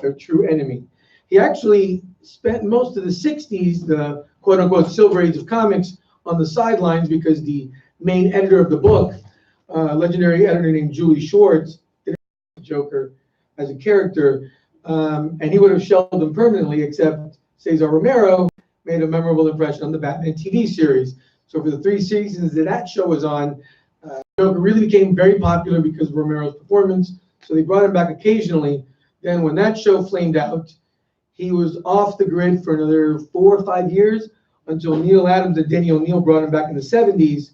their true enemy. He actually spent most of the 60s, the quote-unquote silver age of comics, on the sidelines because the main editor of the book, legendary editor named Julie Schwartz, didn't like the Joker as a character, and he would have shelved him permanently, except Cesar Romero made a memorable impression on the Batman TV series. So for the 3 seasons that show was on, Joker really became very popular because of Romero's performance, so they brought him back occasionally. Then when that show flamed out, he was off the grid for another 4 or 5 years until Neil Adams and Denny O'Neil brought him back in the 70s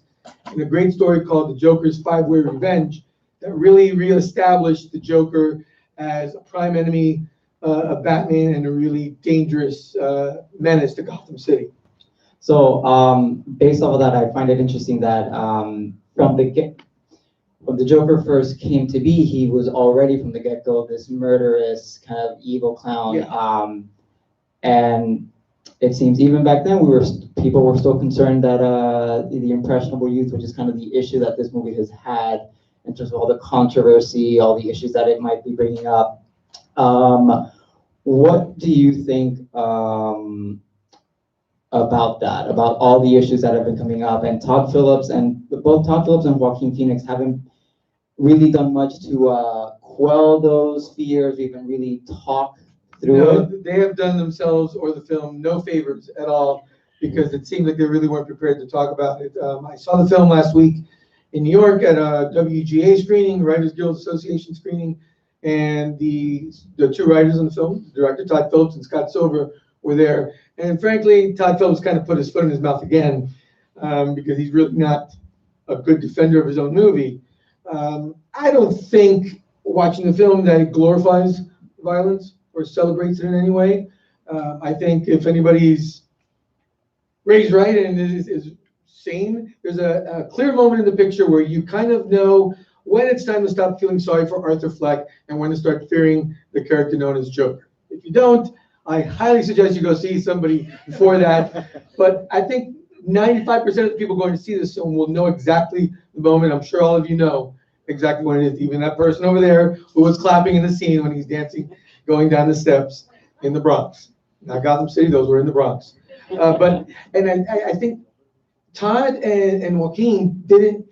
in a great story called The Joker's 5-Way Revenge that really reestablished the Joker as a prime enemy of Batman and a really dangerous menace to Gotham City. So based off of that, I find it interesting that when the Joker first came to be, he was already from the get-go this murderous kind of evil clown. Yeah. And it seems even back then people were still concerned that the impressionable youth, which is kind of the issue that this movie has had in terms of all the controversy, all the issues that it might be bringing up. What do you think about that, about all the issues that have been coming up? And both Todd Phillips and Joaquin Phoenix haven't really done much to quell those fears, even really talk through it. They have done themselves or the film no favors at all because it seemed like they really weren't prepared to talk about it. I saw the film last week in New York at a WGA screening, Writers Guild Association screening, and the 2 writers on the film, the director Todd Phillips and Scott Silver, were there. And frankly, Todd Phillips kind of put his foot in his mouth again because he's really not a good defender of his own movie. I don't think watching the film that it glorifies violence or celebrates it in any way. I think if anybody's raised right and is sane, there's a clear moment in the picture where you kind of know when it's time to stop feeling sorry for Arthur Fleck and when to start fearing the character known as Joker. If you don't, I highly suggest you go see somebody before that. But I think 95% of the people going to see this film will know exactly the moment. I'm sure all of you know exactly what it is. Even that person over there who was clapping in the scene when he's dancing, going down the steps in the Bronx. Not Gotham City, those were in the Bronx. I think Todd and Joaquin didn't,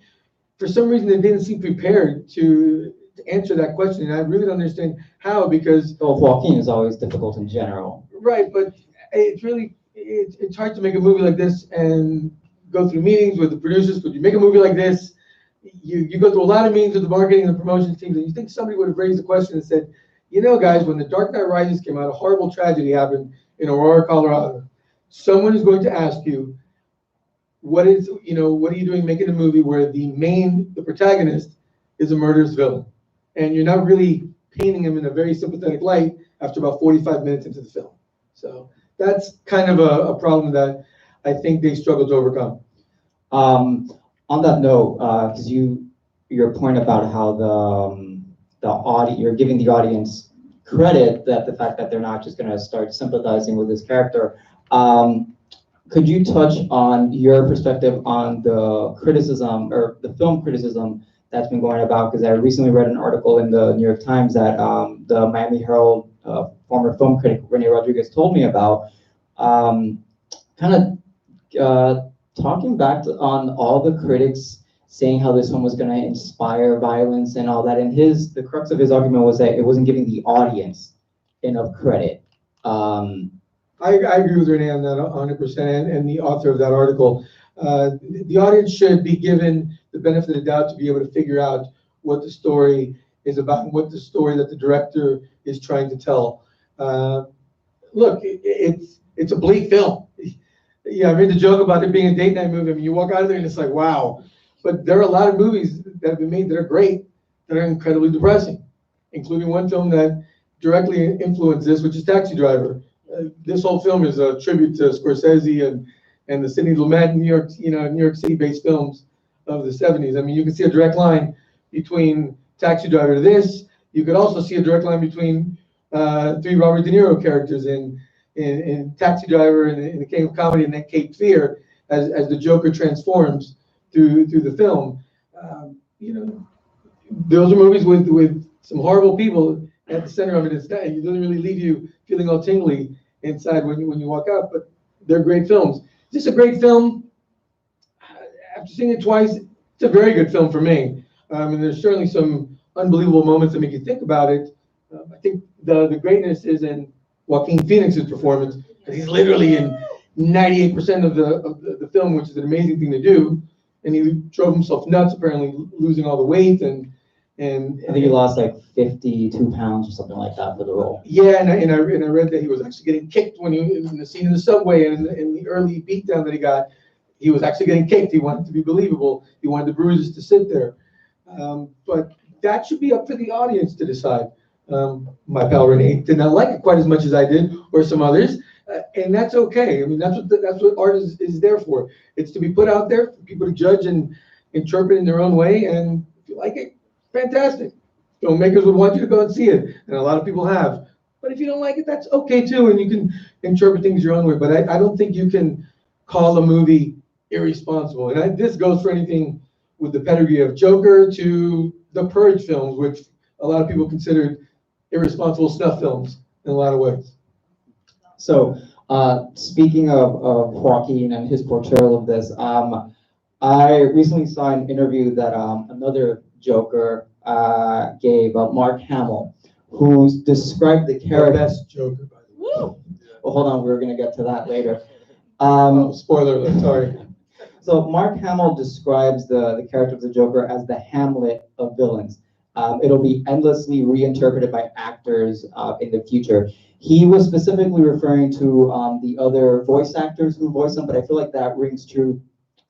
for some reason, they didn't seem prepared to answer that question. And I really don't understand how, because... Well, Joaquin is always difficult in general. Right, but it's hard to make a movie like this and go through meetings with the producers. But you make a movie like this, you go through a lot of meetings with the marketing and the promotions teams, and you think somebody would have raised the question and said, you know, guys, when The Dark Knight Rises came out, a horrible tragedy happened in Aurora, Colorado. Someone is going to ask you, what are you doing making a movie where the protagonist is a murderous villain? And you're not really painting him in a very sympathetic light after about 45 minutes into the film. So that's kind of a problem that I think they struggle to overcome. On that note, because your point about how you're giving the audience credit that the fact that they're not just going to start sympathizing with this character. Could you touch on your perspective on the criticism or the film criticism that's been going about? Because I recently read an article in the New York Times that the Miami Herald former film critic Rene Rodriguez told me about, kind of talking back on all the critics saying how this film was going to inspire violence and all that. And the crux of his argument was that it wasn't giving the audience enough credit. I agree with Renee on that 100%, and the author of that article. The audience should be given the benefit of the doubt to be able to figure out what the story is about and what the story that the director is trying to tell. Look, it's a bleak film. Yeah, I made the joke about it being a date night movie. I mean, you walk out of there and it's like, wow. But there are a lot of movies that have been made that are great, that are incredibly depressing, including one film that directly influenced this, which is Taxi Driver. This whole film is a tribute to Scorsese and the Sidney Lumet New York City-based films of the 70s. I mean, you can see a direct line between Taxi Driver to this. You could also see a direct line between 3 Robert De Niro characters in Taxi Driver and in The King of Comedy and then Cape Fear as the Joker transforms through the film. Those are movies with some horrible people at the center of it. It doesn't really leave you feeling all tingly inside when you walk out, but they're great films. Is this a great film? After seeing it twice, it's a very good film for me. And there's certainly some unbelievable moments that make you think about it. I think the greatness is in Joaquin Phoenix's performance, because he's literally in 98% of the film, which is an amazing thing to do. And he drove himself nuts, apparently losing all the weight and I think he lost like 52 pounds or something like that for the role. Yeah, and I read that he was actually getting kicked when he in the scene in the subway, and in the early beatdown that he got, he was actually getting kicked. He wanted to be believable. He wanted the bruises to sit there. But that should be up to the audience to decide. My pal Renee did not like it quite as much as I did, or some others, and that's okay. I mean, that's what art is there for. It's to be put out there for people to judge and interpret in their own way. And if you like it, fantastic. Filmmakers would want you to go and see it, and a lot of people have. But if you don't like it, that's okay too, and you can interpret things your own way. But I don't think you can call a movie irresponsible. And this goes for anything with the pedigree of Joker to the Purge films, which a lot of people considered irresponsible snuff films in a lot of ways. So, speaking of Joaquin and his portrayal of this, I recently saw an interview that another Joker gave, Mark Hamill, who described the character. The best Joker, by the way. Woo! Well, hold on, we're going to get to that later. Spoiler alert, sorry. So Mark Hamill describes the character of the Joker as the Hamlet of villains. It'll be endlessly reinterpreted by actors in the future. He was specifically referring to the other voice actors who voice him, but I feel like that rings true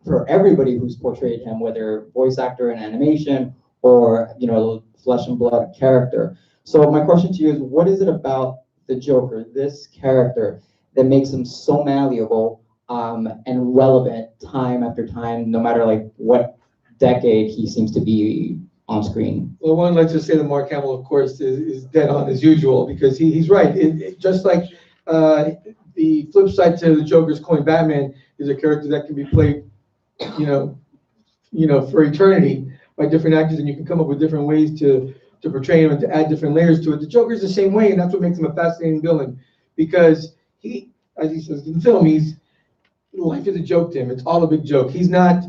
for everybody who's portrayed him, whether voice actor in animation or, you know, flesh and blood character. So my question to you is, what is it about the Joker, this character, that makes him so malleable and relevant time after time, no matter like what decade he seems to be on screen? Well, one, let's just say that Mark Hamill, of course, is dead on as usual, because he's right. Just like the flip side to the Joker's coin, Batman is a character that can be played, you know, for eternity by different actors, and you can come up with different ways to portray him and to add different layers to it. The Joker's the same way, and that's what makes him a fascinating villain, because he, as he says in the film, life is a joke to him. It's all a big joke. He's not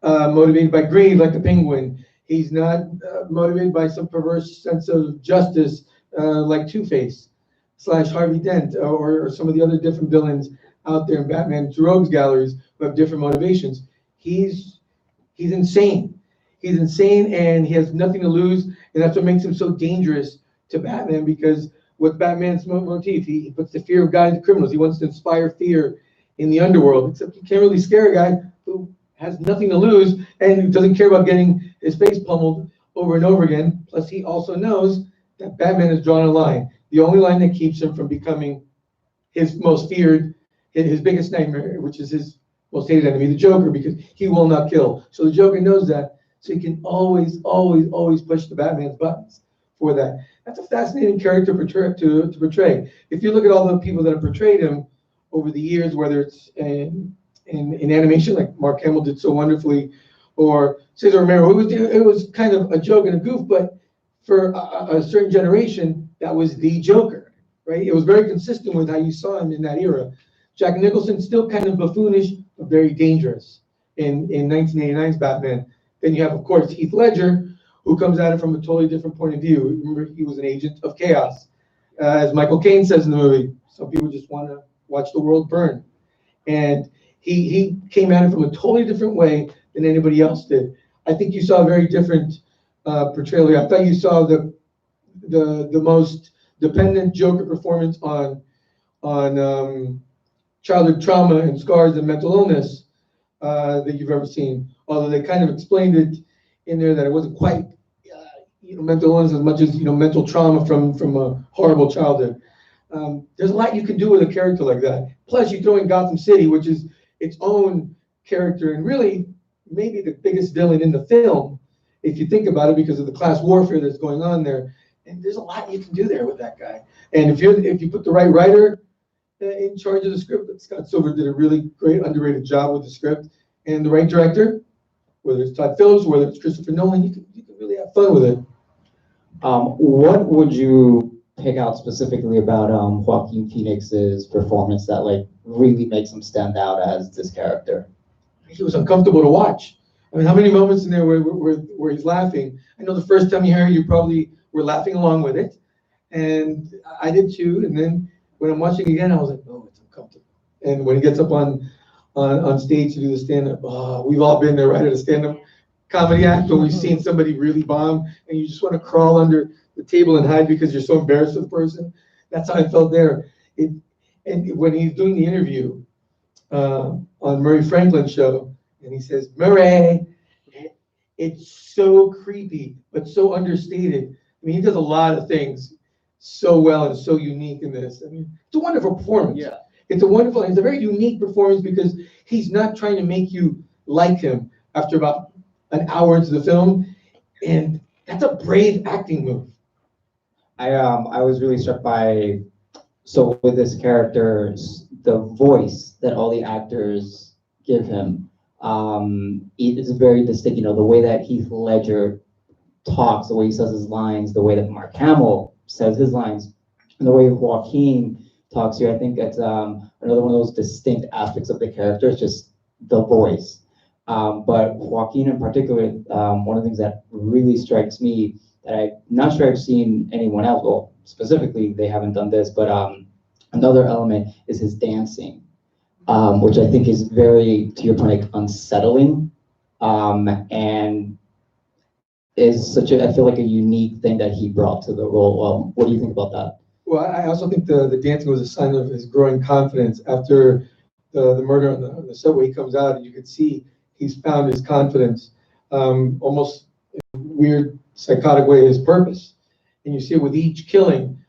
motivated by greed like the Penguin. He's not motivated by some perverse sense of justice like Two-Face / Harvey Dent or some of the other different villains out there in Batman's rogues galleries who have different motivations. He's insane. He's insane, and he has nothing to lose, and that's what makes him so dangerous to Batman, because what's Batman's motif? He puts the fear of God into criminals. He wants to inspire fear in the underworld, except you can't really scare a guy who has nothing to lose and who doesn't care about getting his face pummeled over and over again. Plus, he also knows that Batman has drawn a line, the only line that keeps him from becoming his most feared, his biggest nightmare, which is his most hated enemy, the Joker, because he will not kill. So the Joker knows that, so he can always push the Batman's buttons for that. That's a fascinating character to portray. If you look at all the people that have portrayed him over the years, whether it's in animation, like Mark Hamill did so wonderfully, or Cesar Romero, it was kind of a joke and a goof, but for a certain generation, that was the Joker, right? It was very consistent with how you saw him in that era. Jack Nicholson, still kind of buffoonish, but very dangerous in 1989's Batman. Then you have, of course, Heath Ledger, who comes at it from a totally different point of view. Remember, he was an agent of chaos. As Michael Caine says in the movie, some people just want to watch the world burn. And he came at it from a totally different way than anybody else did. I think you saw a very different portrayal here. I thought you saw the most dependent Joker performance on childhood trauma and scars and mental illness that you've ever seen. Although they kind of explained it in there that it wasn't quite mental illness as much as mental trauma from a horrible childhood. There's a lot you can do with a character like that. Plus, you throw in Gotham City, which is its own character, and really maybe the biggest villain in the film, if you think about it, because of the class warfare that's going on there. And there's a lot you can do there with that guy. And if you put the right writer in charge of the script, Scott Silver did a really great, underrated job with the script, and the right director, whether it's Todd Phillips, whether it's Christopher Nolan, you can really have fun with it. What would you pick out specifically about Joaquin Phoenix's performance that like really makes him stand out as this character? He was uncomfortable to watch. I mean, how many moments in there where he's laughing? I know the first time you heard it, you probably were laughing along with it, and I did too. And then when I'm watching again, I was like, oh, it's uncomfortable. And when he gets up on stage to do the stand-up, we've all been there, right, at a stand-up comedy act when we've seen somebody really bomb, and you just want to crawl under the table and hide because you're so embarrassed for the person. That's how I felt there. And when he's doing the interview on Murray Franklin's show, and he says, Murray, it's so creepy, but so understated. I mean, he does a lot of things so well and so unique in this. I mean, it's a wonderful performance. Yeah. It's a very unique performance because he's not trying to make you like him after about an hour into the film, and that's a brave acting move. I was really struck by, so with this character, the voice that all the actors give him, it is very distinct. You know, the way that Heath Ledger talks, the way he says his lines, the way that Mark Hamill says his lines, and the way Joaquin talks here. I think that's another one of those distinct aspects of the character. It's just the voice. But Joaquin in particular, one of the things that really strikes me that I'm not sure I've seen anyone else, well, specifically they haven't done this, but another element is his dancing, which I think is very, to your point, like, unsettling, and is such a, I feel like, a unique thing that he brought to the role. What do you think about that? Well, I also think the dancing was a sign of his growing confidence. After the murder on the subway, he comes out and you can see he's found his confidence, almost in a weird, psychotic way, his purpose. And you see it with each killing.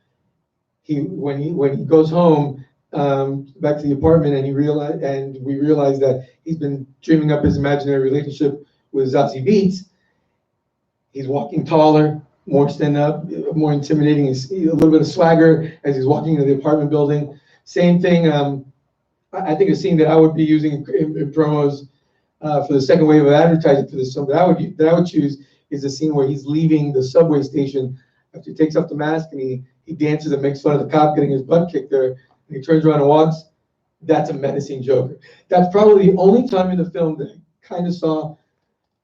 When he goes home, back to the apartment, and we realize that he's been dreaming up his imaginary relationship with Zazie Beetz. He's walking taller, more stand up, more intimidating, a little bit of swagger as he's walking into the apartment building. Same thing. I think a scene that I would be using in promos for the second wave of advertising for this film that I would choose is the scene where he's leaving the subway station after he takes off the mask and he dances and makes fun of the cop getting his butt kicked there, and he turns around and walks. That's a menacing Joker. That's probably the only time in the film that I kind of saw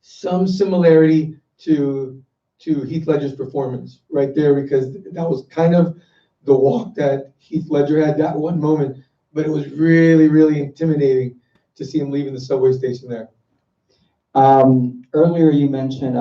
some similarity to Heath Ledger's performance right there, because that was kind of the walk that Heath Ledger had that one moment, but it was really, really intimidating to see him leaving the subway station there. Earlier you mentioned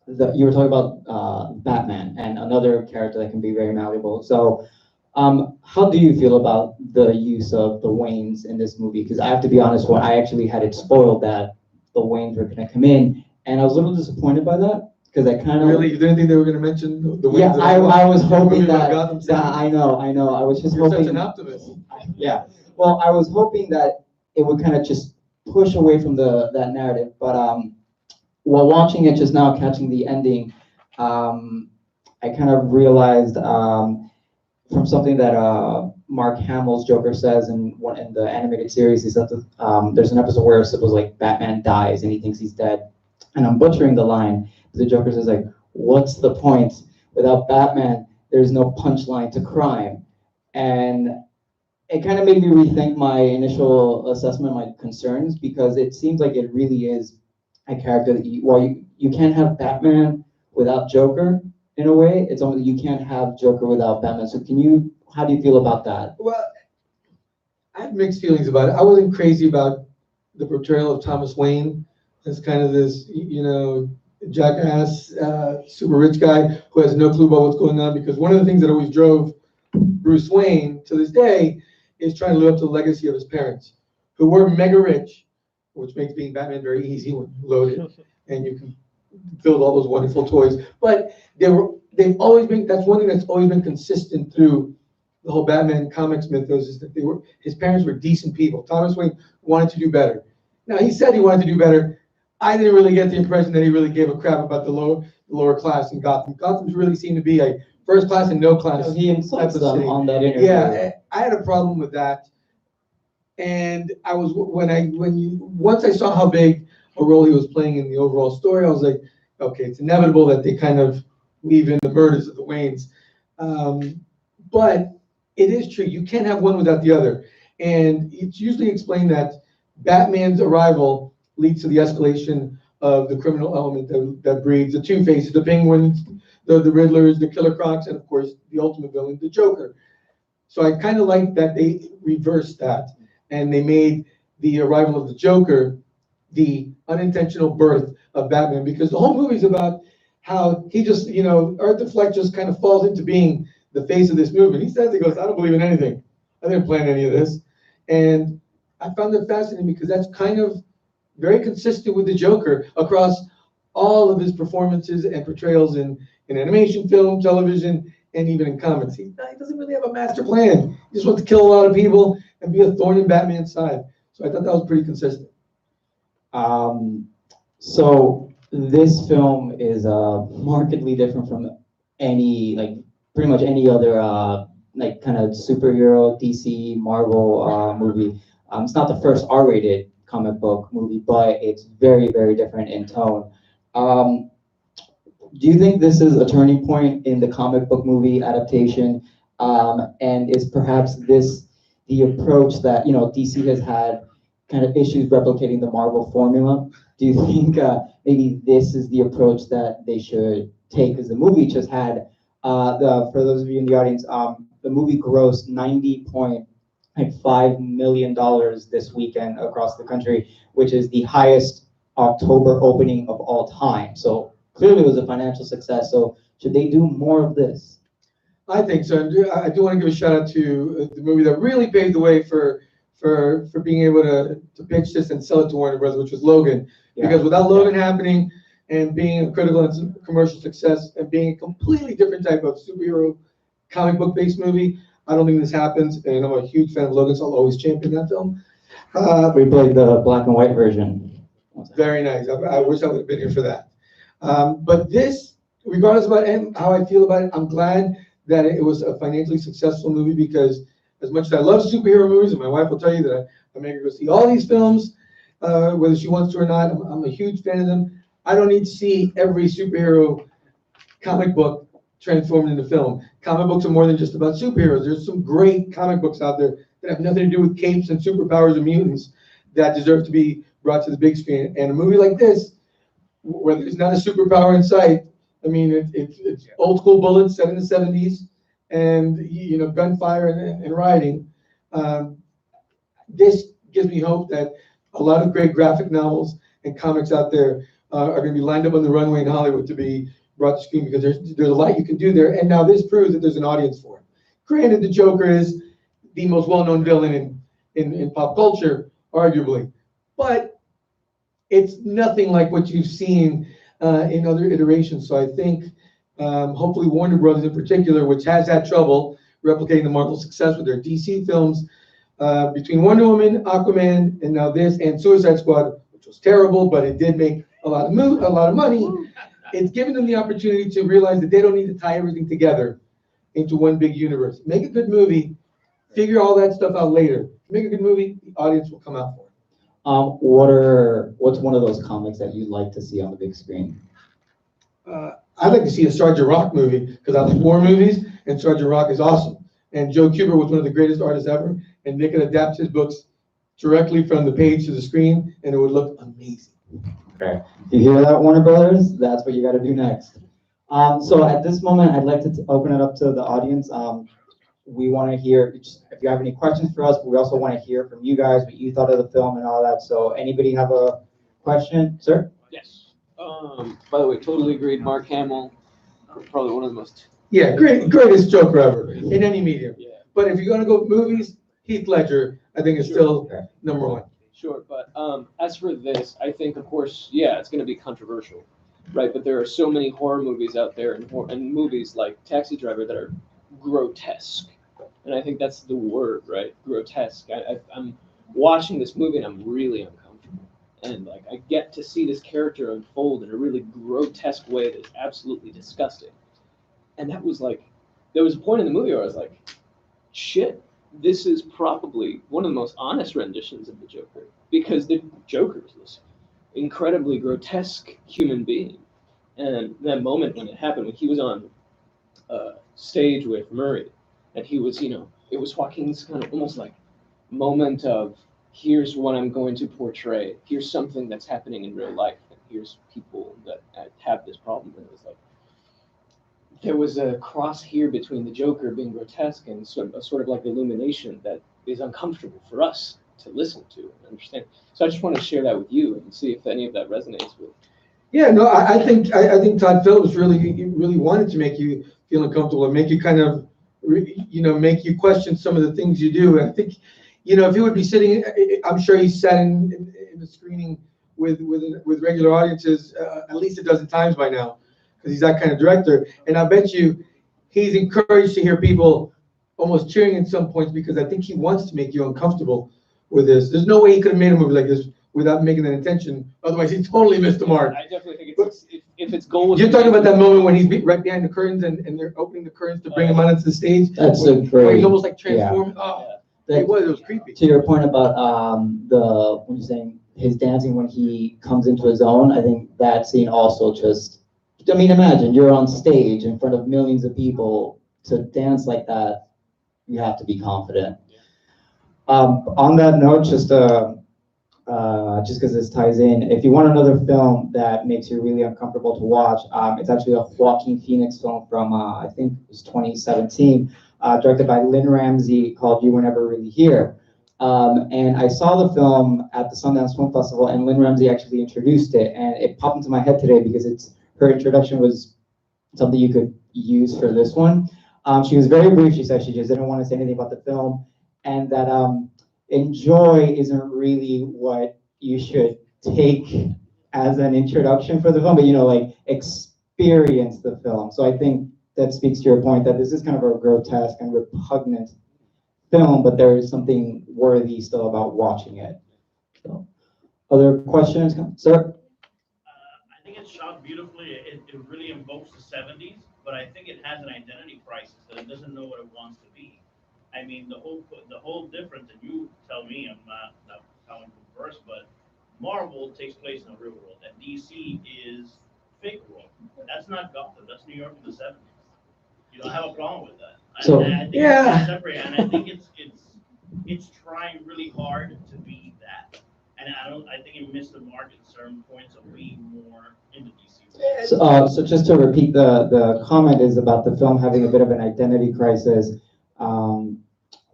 that you were talking about Batman and another character that can be very malleable. So how do you feel about the use of the Waynes in this movie? Because I have to be honest, when I actually had it spoiled that the Waynes were going to come in, and I was a little disappointed by that, because I kind of really, you didn't think they were going to mention the Waynes? Yeah, I was hoping that. I know. I was just hoping. You're such an optimist. Yeah. Well, I was hoping that it would kind of just push away from that narrative, but while watching it just now, catching the ending, I kind of realized from something that Mark Hamill's Joker says in the animated series, he said that there's an episode where it was like Batman dies and he thinks he's dead, and I'm butchering the line. The Joker says like, "What's the point? Without Batman, there's no punchline to crime," and it kind of made me rethink my initial assessment, my concerns, because it seems like it really is a character that you can't have Batman without Joker in a way. It's only you can't have Joker without Batman. So how do you feel about that? Well, I have mixed feelings about it. I wasn't crazy about the portrayal of Thomas Wayne as kind of this, jackass, super rich guy who has no clue about what's going on, because one of the things that always drove Bruce Wayne to this day is trying to live up to the legacy of his parents, who were mega rich, which makes being Batman very easy when loaded, and you can build all those wonderful toys. But they've always been, that's one thing that's always been consistent through the whole Batman comics mythos, is that his parents were decent people. Thomas Wayne wanted to do better. Now, he said he wanted to do better. I didn't really get the impression that he really gave a crap about the lower class in Gotham. Gotham's really seemed to be a first class and no class. He insults them on that interview. Yeah, I had a problem with that. And I was once I saw how big a role he was playing in the overall story, I was like, okay, it's inevitable that they kind of weave in the murders of the Waynes. But it is true, you can't have one without the other. And it's usually explained that Batman's arrival leads to the escalation of the criminal element that breeds the Two-Faces, the Penguins, the Riddlers, the Killer Crocs, and of course, the ultimate villain, the Joker. So I kind of like that they reversed that, and they made the arrival of the Joker the unintentional birth of Batman, because the whole movie's about how he just, Arthur Fleck just kind of falls into being the face of this movement. He says, he goes, I don't believe in anything. I didn't plan any of this. And I found that fascinating because that's kind of very consistent with the Joker across all of his performances and portrayals in animation, film, television, and even in comics. He doesn't really have a master plan. He just wants to kill a lot of people and be a thorn in Batman's side. So I thought that was pretty consistent. So this film is markedly different from pretty much any other kind of superhero DC Marvel movie. It's not the first R-rated comic book movie, but it's very, very different in tone. Do you think this is a turning point in the comic book movie adaptation? And is perhaps this the approach that DC has had kind of issues replicating the Marvel formula? Do you think maybe this is the approach that they should take? Because the movie just had, for those of you in the audience, the movie grossed $90.5 million this weekend across the country, which is the highest October opening of all time. So clearly it was a financial success. So should they do more of this? I think so. I do want to give a shout out to the movie that really paved the way for being able to pitch this and sell it to Warner Bros., which was Logan. Yeah. Because without Logan happening and being a critical and commercial success and being a completely different type of superhero comic book based movie, I don't think this happens. And I'm a huge fan of Logan, so I'll always champion that film. We played the black and white version. Very nice. I wish I would have been here for that. But this, regardless about how I feel about it, I'm glad that it was a financially successful movie, because as much as I love superhero movies, and my wife will tell you that I make her go see all these films, whether she wants to or not, I'm a huge fan of them. I don't need to see every superhero comic book transformed into film. Comic books are more than just about superheroes. There's some great comic books out there that have nothing to do with capes and superpowers or mutants that deserve to be brought to the big screen. And a movie like this, where there's not a superpower in sight, I mean, it's old school bullets set in the 70s, and gunfire and rioting. This gives me hope that a lot of great graphic novels and comics out there are going to be lined up on the runway in Hollywood to be brought to screen, because there's a lot you can do there. And now this proves that there's an audience for it. Granted, the Joker is the most well-known villain in pop culture, arguably, but it's nothing like what you've seen in other iterations. So I think hopefully Warner Brothers in particular, which has had trouble replicating the Marvel success with their DC films, between Wonder Woman, Aquaman, and now this, and Suicide Squad, which was terrible, but it did make a lot of money. It's given them the opportunity to realize that they don't need to tie everything together into one big universe. Make a good movie, figure all that stuff out later. Make a good movie, the audience will come out for it. What's one of those comics that you'd like to see on the big screen? I'd like to see a Sergeant Rock movie, because I like war movies, and Sergeant Rock is awesome. And Joe Kubert was one of the greatest artists ever, and they could adapt his books directly from the page to the screen, and it would look amazing. Okay. You hear that, Warner Brothers? That's what you got to do next. So at this moment, I'd like to open it up to the audience. We want to hear, if you have any questions for us, but we also want to hear from you guys what you thought of the film and all that. So anybody have a question? Sir? Yes. By the way, totally agreed. Mark Hamill, probably one of the most... Yeah, greatest Joker ever in any medium. Yeah. But if you're going to go with movies, Heath Ledger, I think, is still number one. Sure, but as for this, I think, of course, yeah, it's going to be controversial, right? But there are so many horror movies out there, and movies like Taxi Driver that are grotesque. And I think that's the word, right? Grotesque. I'm watching this movie and I'm really uncomfortable. And like I get to see this character unfold in a really grotesque way that's absolutely disgusting. And that was like, there was a point in the movie where I was like, shit, this is probably one of the most honest renditions of the Joker, because the Joker is this incredibly grotesque human being. And that moment when it happened, when he was on stage with Murray, and he was, it was Joaquin's kind of almost like moment of, here's what I'm going to portray. Here's something that's happening in real life. And here's people that have this problem. And it was like, there was a cross here between the Joker being grotesque and sort of like illumination that is uncomfortable for us to listen to and understand. So I just want to share that with you and see if any of that resonates with. Yeah, no, I think Todd Phillips really wanted to make you feel uncomfortable and make you kind of, make you question some of the things you do. And I think, if he would be sitting, I'm sure he sat in the screening with regular audiences at least a dozen times by now, because he's that kind of director. And I bet you he's encouraged to hear people almost cheering at some points, because I think he wants to make you uncomfortable with this. There's no way he could have made a movie like this without making that intention. Otherwise, he totally missed the mark. I definitely think if its goal was. You're talking about that moment when he's right behind the curtains and they're opening the curtains to bring him onto the stage. That's a great. Where he's almost like transforming. Yeah. Oh, it was creepy. To your point about when you're saying his dancing when he comes into his own, I think that scene also just. I mean, imagine you're on stage in front of millions of people to dance like that. You have to be confident. On that note, just because this ties in, if you want another film that makes you really uncomfortable to watch, it's actually a Joaquin Phoenix film from I think it was 2017, directed by Lynn Ramsey, called You Were Never Really Here. And I saw the film at the Sundance Film Festival, and Lynn Ramsey actually introduced it, and it popped into my head today because her introduction was something you could use for this one. She was very brief. She said she just didn't want to say anything about the film, and that enjoy isn't really what you should take as an introduction for the film, but like experience the film. So I think that speaks to your point that this is kind of a grotesque and repugnant film, but there is something worthy still about watching it. So, other questions, sir? I think it's shot beautifully. It really invokes the 70s, but I think it has an identity crisis that it doesn't know what it wants to be. I mean, the whole difference, and you tell me, I'm not telling you first, but Marvel takes place in the real world, and DC is fake world. That's not Gotham. That's New York in the 70s. You don't have a problem with that. So, I think yeah. it's separate, and I think it's trying really hard to be that. And I think it missed the mark at certain points of being more in the DC world. So just to repeat, the comment is about the film having a bit of an identity crisis,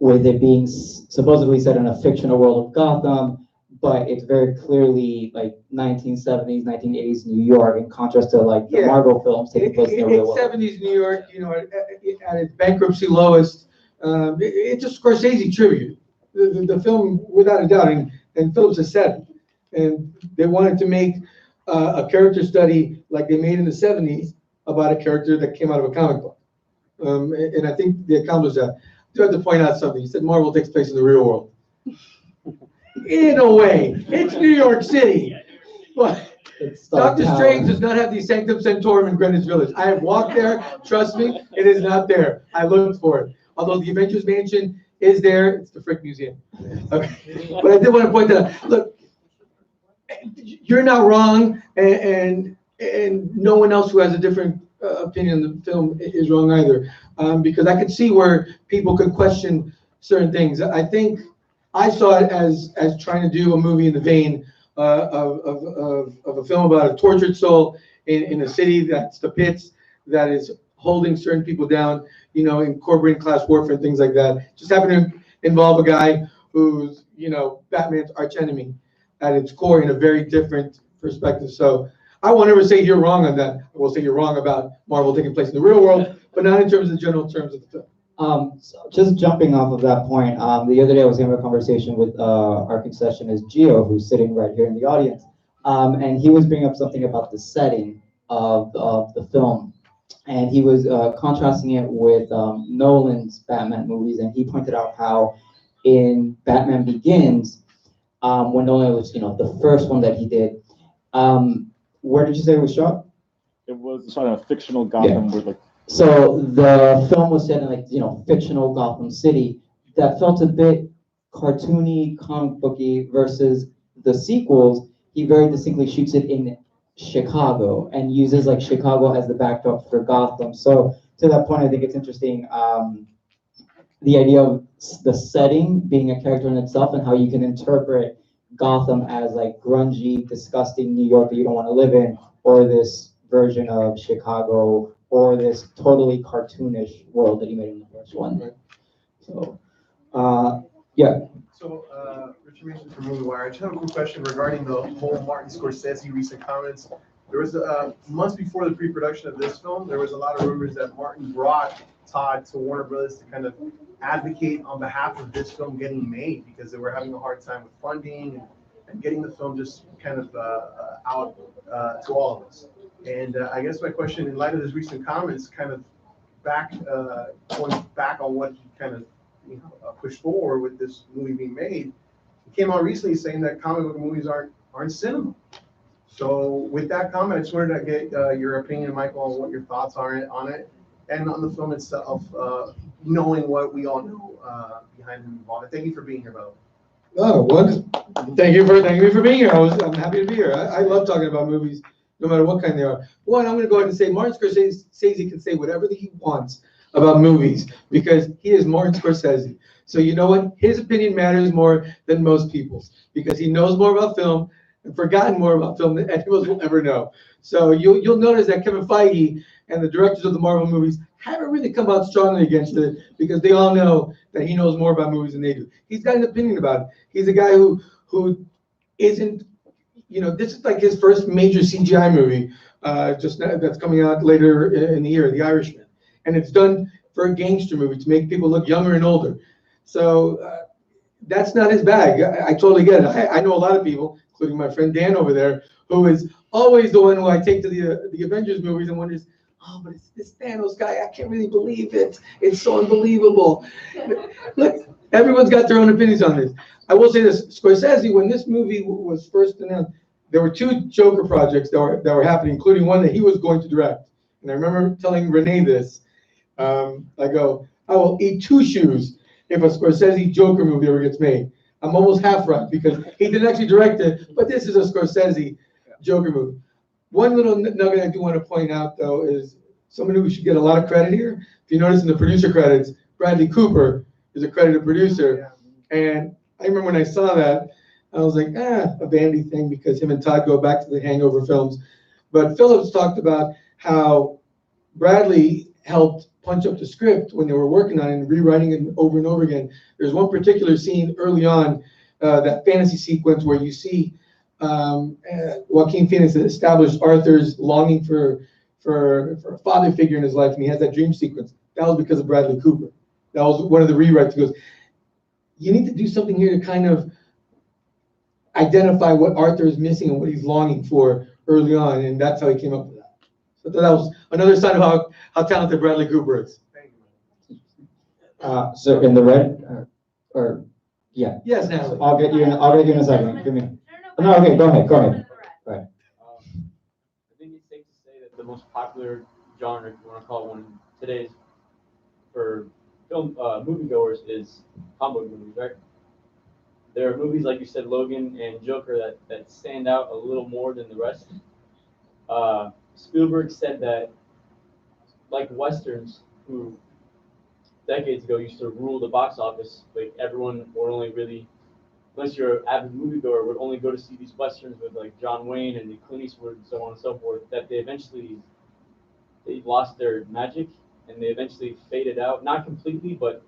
with it being supposedly set in a fictional world of Gotham, but it's very clearly like 1970s, 1980s New York, in contrast to like the Marvel films taking place in the real world. 70s New York, at its bankruptcy lowest. It's a Scorsese tribute. The film, without a doubt, and Phillips has said it. And they wanted to make a character study like they made in the 70s about a character that came out of a comic book. And I think they accomplished that. I do have to point out something. You said Marvel takes place in the real world. In a way, it's New York City. But Doctor Strange does not have the Sanctum Sanctorum in Greenwich Village. I have walked there. Trust me, it is not there. I looked for it. Although the Avengers Mansion is there, it's the Frick Museum. Okay. But I did want to point that out. Look, you're not wrong, and no one else who has a different opinion of the film is wrong either. Because I could see where people could question certain things. I think I saw it as trying to do a movie in the vein of a film about a tortured soul in a city that's the pits, that is holding certain people down, incorporating class warfare and things like that. Just happened to involve a guy who's, Batman's archenemy at its core in a very different perspective. So I won't ever say you're wrong on that. I will say you're wrong about Marvel taking place in the real world, but not in terms of the general terms of the film. So just jumping off of that point, the other day I was having a conversation with our concessionist Gio, who's sitting right here in the audience, and he was bringing up something about the setting of the film, and he was contrasting it with Nolan's Batman movies, and he pointed out how in Batman Begins, when Nolan was, the first one that he did, where did you say it was shot? It was shot in a fictional Gotham with like. So the film was set in fictional Gotham City. That felt a bit cartoony, comic booky versus the sequels. He very distinctly shoots it in Chicago and uses like Chicago as the backdrop for Gotham. So to that point, I think it's interesting, the idea of the setting being a character in itself and how you can interpret Gotham as like grungy, disgusting New York that you don't want to live in, or this version of Chicago, or this totally cartoonish world that he made in the first one. Right. So, yeah. So, Richard Mason from MovieWire. I just have a quick question regarding the whole Martin Scorsese recent comments. There was months before the pre-production of this film, there was a lot of rumors that Martin brought Todd to Warner Brothers to kind of advocate on behalf of this film getting made because they were having a hard time with funding and getting the film just kind of out to all of us. And I guess my question, in light of his recent comments, kind of going back on what he kind of pushed forward with this movie being made, he came out recently saying that comic book movies aren't cinema. So with that comment, I just wanted to get your opinion, Michael, on what your thoughts are on it and on the film itself, knowing what we all know behind him involved. Thank you for being here, by the way. Oh, wonderful. Thank you for being here. I'm happy to be here. I love talking about movies, no matter what kind they are. One, I'm going to go ahead and say Martin Scorsese can say whatever he wants about movies because he is Martin Scorsese. So you know what? His opinion matters more than most people's because he knows more about film and forgotten more about film than any of us will ever know. So you'll notice that Kevin Feige and the directors of the Marvel movies haven't really come out strongly against it because they all know that he knows more about movies than they do. He's got an opinion about it. He's a guy who isn't, this is like his first major CGI movie, that's coming out later in the year, The Irishman. And it's done for a gangster movie to make people look younger and older. So that's not his bag. I totally get it. I know a lot of people, including my friend Dan over there, who is always the one who I take to the Avengers movies and wonders, oh, but it's this Thanos guy. I can't really believe it. It's so unbelievable. Look, everyone's got their own opinions on this. I will say this, Scorsese, when this movie was first announced, there were 2 Joker projects that were happening, including one that he was going to direct. And I remember telling Renee this. I go, I will eat 2 shoes if a Scorsese Joker movie ever gets made. I'm almost half right because he didn't actually direct it, but this is a Scorsese Joker movie. One little nugget I do want to point out, though, is someone who should get a lot of credit here. If you notice in the producer credits, Bradley Cooper is a credited producer. And I remember when I saw that, I was like, a Vandy thing because him and Todd go back to the Hangover films. But Phillips talked about how Bradley helped punch up the script when they were working on it and rewriting it over and over again. There's one particular scene early on, that fantasy sequence where you see Joaquin Phoenix established Arthur's longing for a father figure in his life, and he has that dream sequence. That was because of Bradley Cooper. That was one of the rewrites. He goes, you need to do something here to kind of identify what Arthur is missing and what he's longing for early on, and that's how he came up with that. So that was another sign of how talented Bradley Cooper is. So in the red, or yeah. Yes, Natalie. So I'll get you in a second. Give me. No, okay, go ahead. I think it's safe to say that the most popular genre, if you want to call it one today's, for film moviegoers is comic movies, right? There are movies like you said, Logan and Joker, that stand out a little more than the rest. Spielberg said that, like westerns, who decades ago used to rule the box office, like everyone would only really, unless you're an avid moviegoer, would only go to see these westerns with like John Wayne and Clint Eastwood and so on and so forth, that they lost their magic and they eventually faded out, not completely, but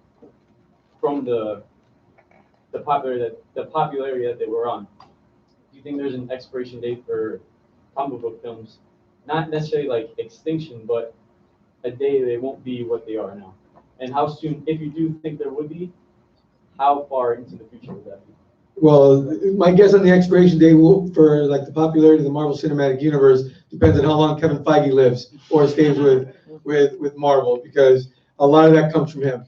from the popularity that they were on. Do you think there's an expiration date for comic book films? Not necessarily like extinction, but a day they won't be what they are now. And how soon, if you do think there would be, how far into the future would that be? Well, my guess on the expiration date for like the popularity of the Marvel Cinematic Universe depends on how long Kevin Feige lives or stays with Marvel, because a lot of that comes from him.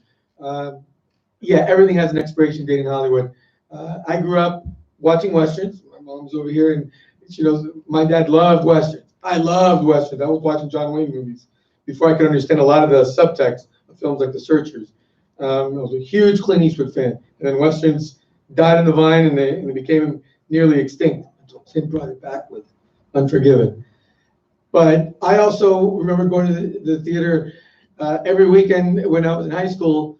Yeah, everything has an expiration date in Hollywood. I grew up watching westerns. My mom's over here, and she knows my dad loved westerns. I loved westerns. I was watching John Wayne movies before I could understand a lot of the subtext of films like The Searchers. I was a huge Clint Eastwood fan, and then westerns died in the vine, and they became nearly extinct until Tim brought it back with Unforgiven. But I also remember going to the theater every weekend when I was in high school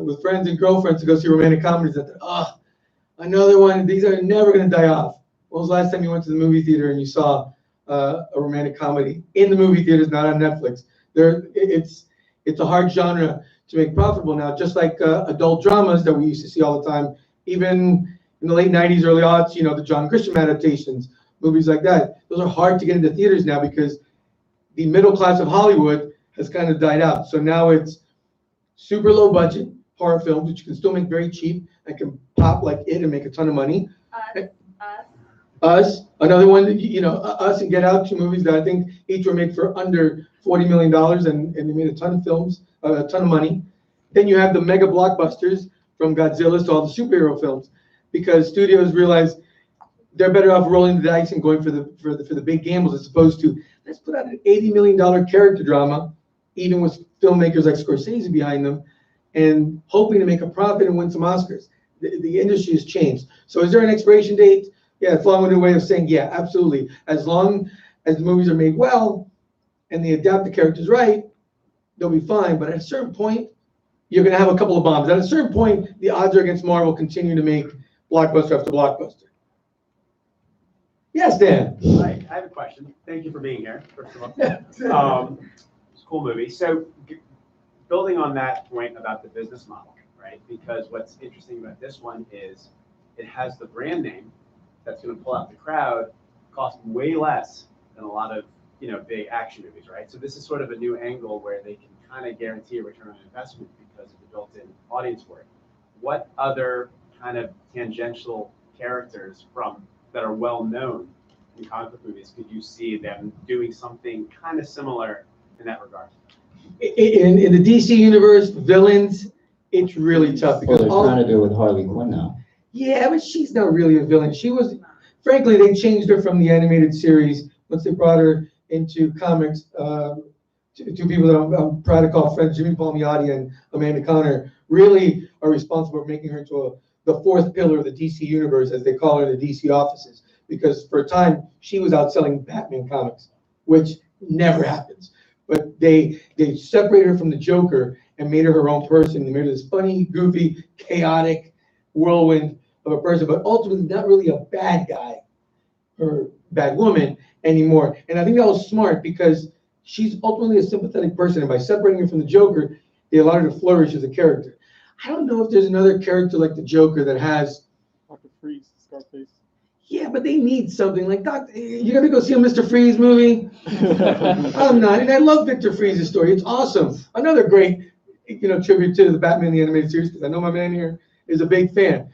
with friends and girlfriends to go see romantic comedies. I thought, oh, another one. These are never going to die off. When was the last time you went to the movie theater and you saw a romantic comedy in the movie theaters, not on Netflix? It's a hard genre to make profitable now, just like adult dramas that we used to see all the time, even in the late 90s, early aughts, the John Grisham adaptations, movies like that. Those are hard to get into theaters now because the middle class of Hollywood has kind of died out. So now it's super low budget horror films, which you can still make very cheap and can pop like it and make a ton of money. Us, another one, Us and Get Out, two movies that I think each were made for under $40 million and they made a ton of films, a ton of money. Then you have the mega blockbusters from Godzilla to all the superhero films, because studios realize they're better off rolling the dice and going for the big gambles as opposed to let's put out an $80 million character drama, even with filmmakers like Scorsese behind them, and hoping to make a profit and win some Oscars. The industry has changed. So is there an expiration date? Yeah, it's a long-winded way of saying, yeah, absolutely. As long as the movies are made well and they adapt the characters right, they'll be fine. But at a certain point, you're going to have a couple of bombs. At a certain point, the odds are against Marvel continue to make blockbuster after blockbuster. Yes, Dan. Hi, I have a question. Thank you for being here, first of all. It's a cool movie. So building on that point about the business model, right? Because what's interesting about this one is it has the brand name that's going to pull out the crowd, cost way less than a lot of big action movies, right? So this is sort of a new angle where they can kind of guarantee a return on investment because of the built-in audience for it. What other kind of tangential characters that are well known in comic book movies could you see them doing something kind of similar in that regard? In the DC universe, villains, it's really tough Well, because they're trying to do it with Harley Quinn now. yeah, but she's not really a villain. She was, frankly, they changed her from the animated series once they brought her into comics. Two people that I'm proud to call friends, Jimmy Palmiotti and Amanda Conner, really are responsible for making her into the fourth pillar of the DC universe, as they call her in the DC offices. Because for a time, she was out selling Batman comics, which never happens. But they separated her from the Joker and made her own person. They made her this funny, goofy, chaotic whirlwind of a person, but ultimately not really a bad guy or bad woman anymore. And I think that was smart because she's ultimately a sympathetic person. And by separating her from the Joker, they allowed her to flourish as a character. I don't know if there's another character like the Joker that has Dr. Freeze, Scarface. Yeah, but they need something like you're gonna go see a Mr. Freeze movie? I'm not, and I love Victor Freeze's story. It's awesome. Another great, tribute to the Batman the Animated Series, because I know my man here is a big fan.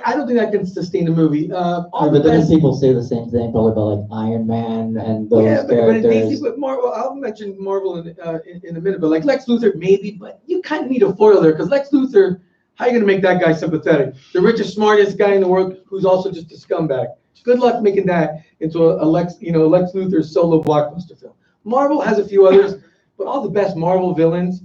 I don't think that can sustain a movie. But then people say the same thing probably about like Iron Man and those characters. But Marvel, I'll mention Marvel in a minute. But like Lex Luthor, maybe. But you kind of need a foil there because Lex Luthor. How are you going to make that guy sympathetic? The richest, smartest guy in the world who's also just a scumbag. Good luck making that into a Lex Luthor solo blockbuster film. Marvel has a few others, but all the best Marvel villains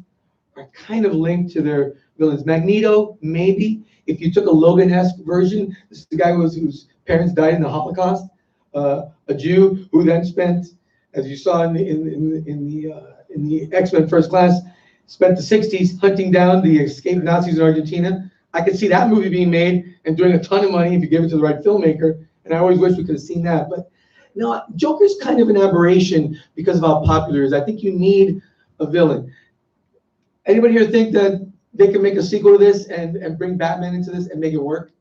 are kind of linked to their villains. Magneto, maybe. If you took a Logan-esque version, this is the guy whose parents died in the Holocaust, a Jew who then spent, as you saw in the X-Men First Class, spent the 60s hunting down the escaped Nazis in Argentina. I could see that movie being made and doing a ton of money if you give it to the right filmmaker. And I always wish we could have seen that. But no, Joker's kind of an aberration because of how popular it is. I think you need a villain. Anybody here think that they can make a sequel to this and bring Batman into this and make it work?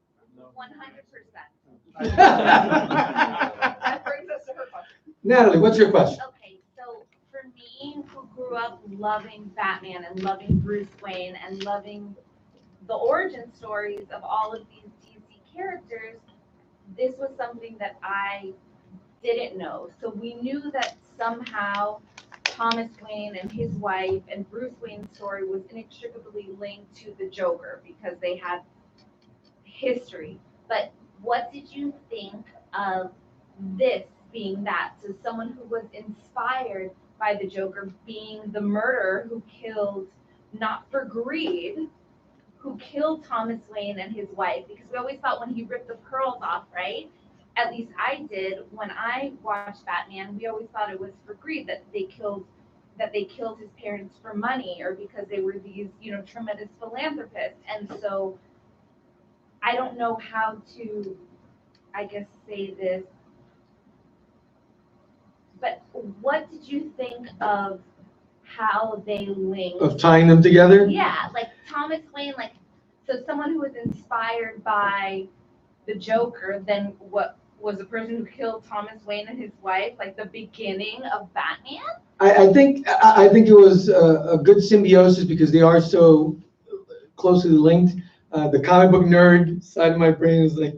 100%. That brings us to her question. Natalie, what's your question? Okay, so for me, who grew up loving Batman and loving Bruce Wayne and loving the origin stories of all of these DC characters, this was something that I didn't know. So we knew that somehow Thomas Wayne and his wife and Bruce Wayne's story was inextricably linked to the Joker because they had history. But what did you think of this being that? So someone who was inspired by the Joker being the murderer who killed, not for greed, who killed Thomas Wayne and his wife, because we always thought when he ripped the pearls off, right, at least I did, when I watched Batman, we always thought it was for greed, that they killed his parents for money, or because they were these, tremendous philanthropists. And so I don't know how to, I guess, say this, but what did you think of how they linked? Of tying them together? Yeah, like Thomas Wayne, like, so someone who was inspired by the Joker, then what was the person who killed Thomas Wayne and his wife, like the beginning of Batman? I think it was a good symbiosis because they are so closely linked. The comic book nerd side of my brain is like,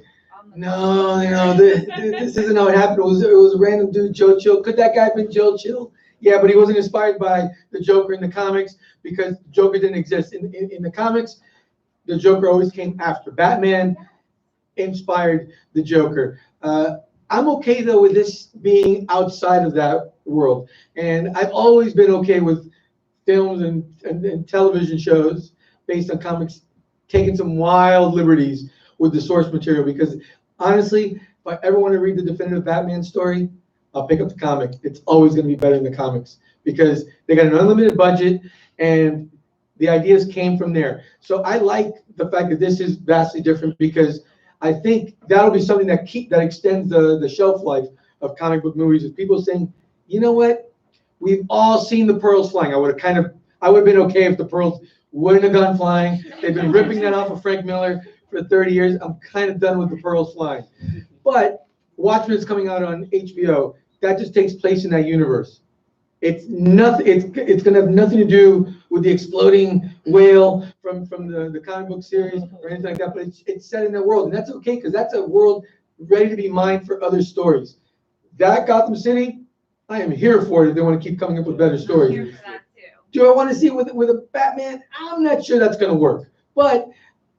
no, this isn't how it happened. It was a random dude, Joe Chill. Could that guy have been Joe Chill? Yeah, but he wasn't inspired by the Joker in the comics because Joker didn't exist. In the comics, the Joker always came after. Batman inspired the Joker. I'm okay, though, with this being outside of that world. And I've always been okay with films and television shows based on comics taking some wild liberties with the source material. Because, honestly, if I ever want to read the definitive Batman story, I'll pick up the comic. It's always going to be better than the comics because they got an unlimited budget and the ideas came from there. So I like the fact that this is vastly different because I think that'll be something that extends the shelf life of comic book movies. Is people saying, you know what, we've all seen the pearls flying. I would have been okay if the pearls wouldn't have gone flying. They've been ripping that off of Frank Miller for 30 years. I'm kind of done with the pearls flying. But Watchmen is coming out on HBO. That just takes place in that universe. It's nothing. It's going to have nothing to do with the exploding whale from the comic book series or anything like that. But it's set in that world, and that's okay because that's a world ready to be mined for other stories. That Gotham City, I am here for it. If they want to keep coming up with better stories. I'm here for that too. Do I want to see it with a Batman? I'm not sure that's going to work. But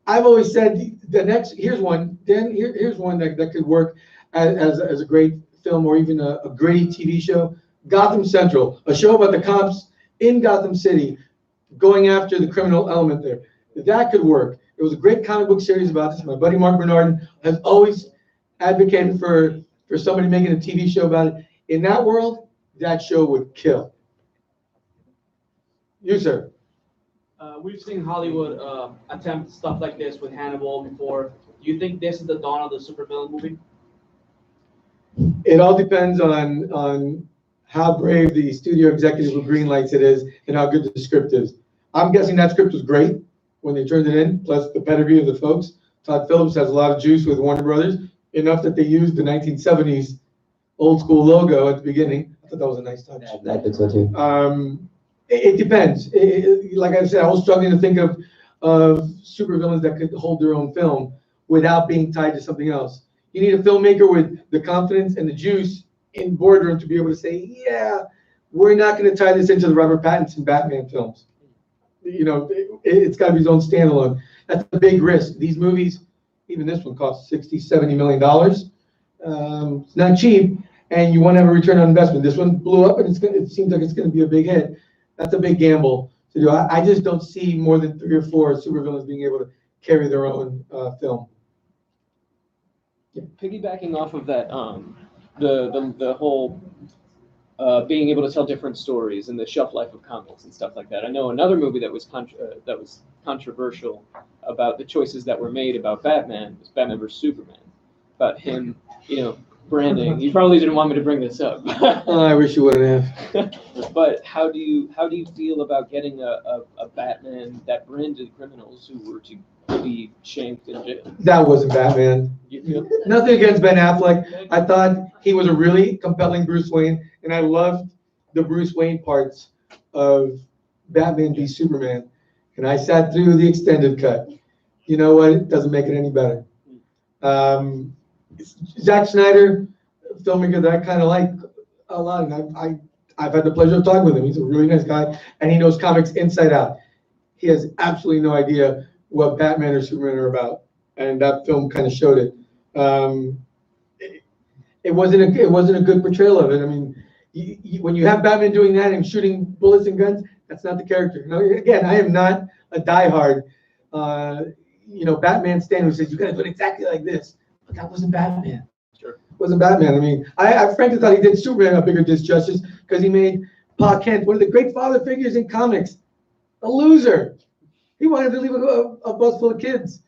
I've always said the next here's one. Then here's one that could work as a great film or even a gritty TV show. Gotham Central, a show about the cops in Gotham City going after the criminal element there. That could work. It was a great comic book series about this. My buddy Mark Bernardin has always advocated for somebody making a TV show about it. In that world, that show would kill. You, sir. We've seen Hollywood attempt stuff like this with Hannibal before. Do you think this is the dawn of the supervillain movie? It all depends on how brave the studio executive who greenlights it is and how good the script is. I'm guessing that script was great when they turned it in, plus the pedigree of the folks. Todd Phillips has a lot of juice with Warner Brothers, enough that they used the 1970s old school logo at the beginning. I thought that was a nice touch. I think so too. It depends. Like I said, I was struggling to think of supervillains that could hold their own film without being tied to something else. You need a filmmaker with the confidence and the juice in boardroom to be able to say, yeah, we're not going to tie this into the Robert Pattinson Batman films. It's got to be its own standalone. That's a big risk. These movies, even this one, cost $60-70 million. It's not cheap, and you want to have a return on investment. This one blew up, and it seems like it's going to be a big hit. That's a big gamble to do. I just don't see more than 3 or 4 supervillains being able to carry their own film. Piggybacking off of that, the whole being able to tell different stories and the shelf life of comics and stuff like that. I know another movie that was controversial about the choices that were made about Batman was Batman vs Superman. About him, branding. You probably didn't want me to bring this up. I wish you wouldn't have. But how do you feel about getting a Batman that branded criminals who were to be shanked in jail? That wasn't Batman. Nothing against Ben Affleck. I thought he was a really compelling Bruce Wayne, and I loved the Bruce Wayne parts of Batman v Superman. And I sat through the extended cut. You know what? It doesn't make it any better. Zack Snyder, filmmaker that I kind of like a lot, and I've had the pleasure of talking with him. He's a really nice guy, and he knows comics inside out. He has absolutely no idea what Batman or Superman are about, and that film kind of showed it. It wasn't a good portrayal of it. I mean, when you have Batman doing that and shooting bullets and guns, that's not the character. Now, again, I am not a diehard, Batman stan who says you got to do it exactly like this. But that wasn't Batman. Sure. wasn't Batman. I mean, I frankly thought he did Superman a bigger disjustice because he made Pa Kent one of the great father figures in comics a loser. He wanted to leave a bus full of kids.